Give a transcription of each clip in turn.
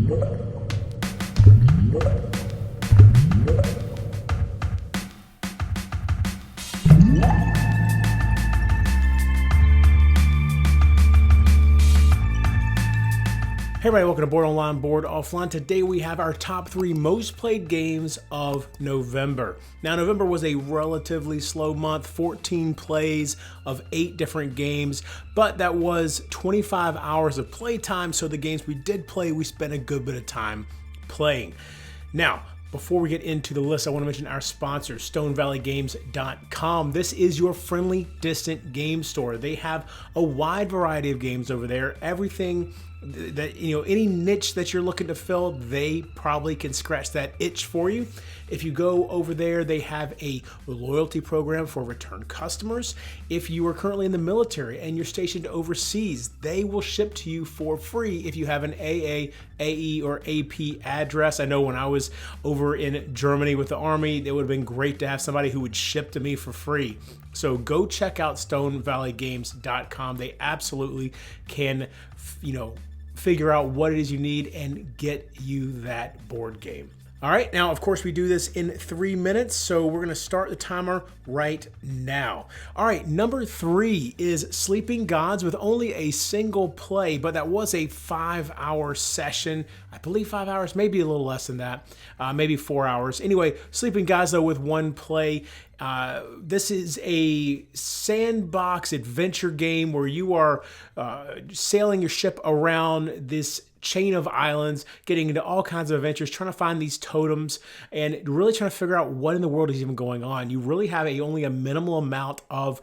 Hey everybody, welcome to Board Online, Board Offline. Today we have our top 3 most played games of November. Now November was a relatively slow month, 14 plays of 8 different games, but that was 25 hours of play time, so the games we did play, we spent a good bit of time playing. Now, before we get into the list, I want to mention our sponsor, StoneValleyGames.com. This is your friendly, distant game store. They have a wide variety of games over there. Everything that, any niche that you're looking to fill, they probably can scratch that itch for you. If you go over there, they have a loyalty program for return customers. If you are currently in the military and you're stationed overseas, they will ship to you for free if you have an AA, AE, or AP address. I know when I was over in Germany with the Army, it would have been great to have somebody who would ship to me for free. So go check out StoneValleyGames.com. They absolutely can, figure out what it is you need and get you that board game. All right, now, of course, we do this in 3 minutes, so we're going to start the timer right now. All right, number 3 is Sleeping Gods with only a single play, but that was a 5-hour session. I believe 5 hours, maybe a little less than that, maybe 4 hours. Anyway, Sleeping Gods, though, with 1 play. This is a sandbox adventure game where you are sailing your ship around this chain of islands, getting into all kinds of adventures, trying to find these totems, and really trying to figure out what in the world is even going on. You really have only a minimal amount of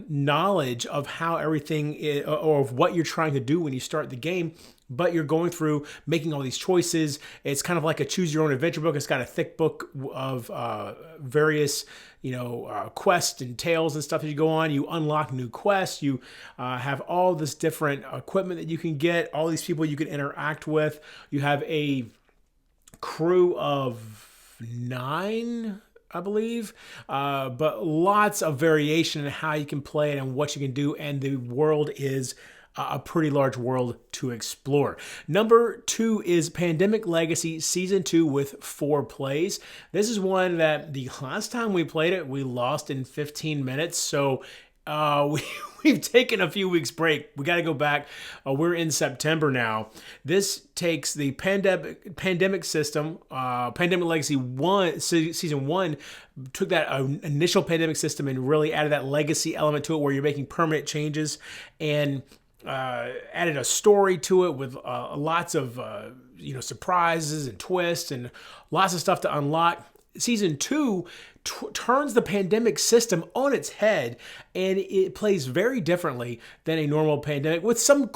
knowledge of how everything is, or of what you're trying to do when you start the game, but you're going through making all these choices. It's kind of like a choose your own adventure book. It's got a thick book of various quests and tales and stuff that you go on. You unlock new quests. You have all this different equipment that you can get, all these people you can interact with. You have a crew of 9, I believe, but lots of variation in how you can play it and what you can do, and the world is a pretty large world to explore. Number 2 is Pandemic Legacy Season 2 with 4 plays. This is one that the last time we played it, we lost in 15 minutes, so we've taken a few weeks break. We got to go back. We're in September now. This takes the pandemic system, Pandemic Legacy 1, Season 1, took that initial pandemic system and really added that legacy element to it where you're making permanent changes, and added a story to it with lots of surprises and twists and lots of stuff to unlock. Season 2 turns the pandemic system on its head, and it plays very differently than a normal pandemic, with some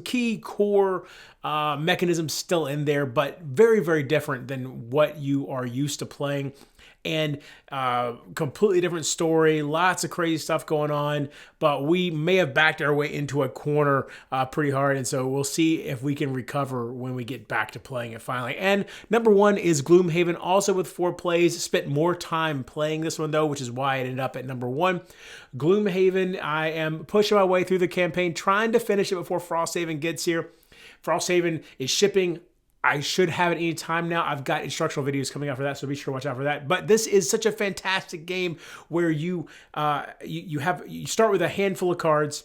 key core mechanisms still in there, but very, very different than what you are used to playing. And completely different story, lots of crazy stuff going on, but we may have backed our way into a corner pretty hard, and so we'll see if we can recover when we get back to playing it finally. And number 1 is Gloomhaven, also with 4 plays. Spent more time playing this one, though, which is why it ended up at number 1. Gloomhaven, I am pushing my way through the campaign, trying to finish it before Frosthaven gets here. Frosthaven is shipping. I should have it any time now. I've got instructional videos coming out for that, so be sure to watch out for that. But this is such a fantastic game where you start with a handful of cards.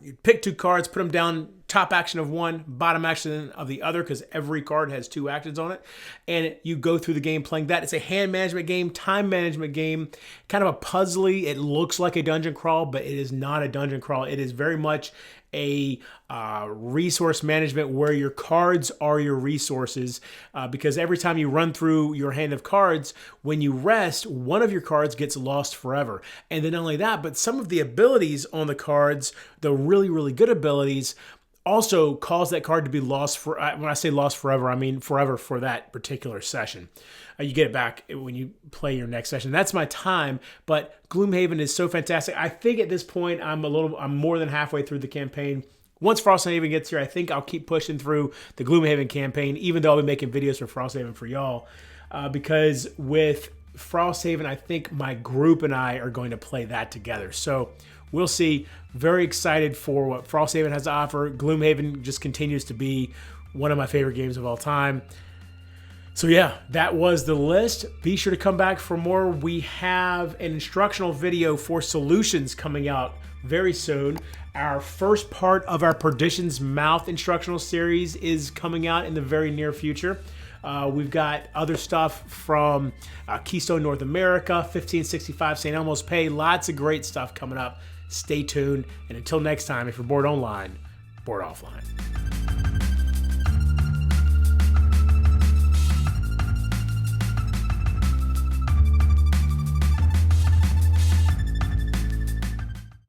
You pick 2 cards, put them down, top action of one, bottom action of the other, because every card has 2 actions on it. And you go through the game playing that. It's a hand management game, time management game, kind of a puzzly. It looks like a dungeon crawl, but it is not a dungeon crawl. It is very much a resource management where your cards are your resources, because every time you run through your hand of cards, when you rest, one of your cards gets lost forever. And then not only that, but some of the abilities on the cards, the really, really good abilities, also cause that card to be lost for, when I say lost forever, I mean forever for that particular session. You get it back when you play your next session. That's my time, but Gloomhaven is so fantastic. I think at this point, I'm more than halfway through the campaign. Once Frosthaven gets here, I think I'll keep pushing through the Gloomhaven campaign, even though I'll be making videos for Frosthaven for y'all, because with Frosthaven, I think my group and I are going to play that together. So we'll see. Very excited for what Frosthaven has to offer. Gloomhaven just continues to be one of my favorite games of all time. So yeah, that was the list. Be sure to come back for more. We have an instructional video for solutions coming out very soon. Our first part of our Perdition's Mouth instructional series is coming out in the very near future. We've got other stuff from Keystone North America, 1565 St. Elmo's Pay. Lots of great stuff coming up. Stay tuned. And until next time, if you're bored online, board offline.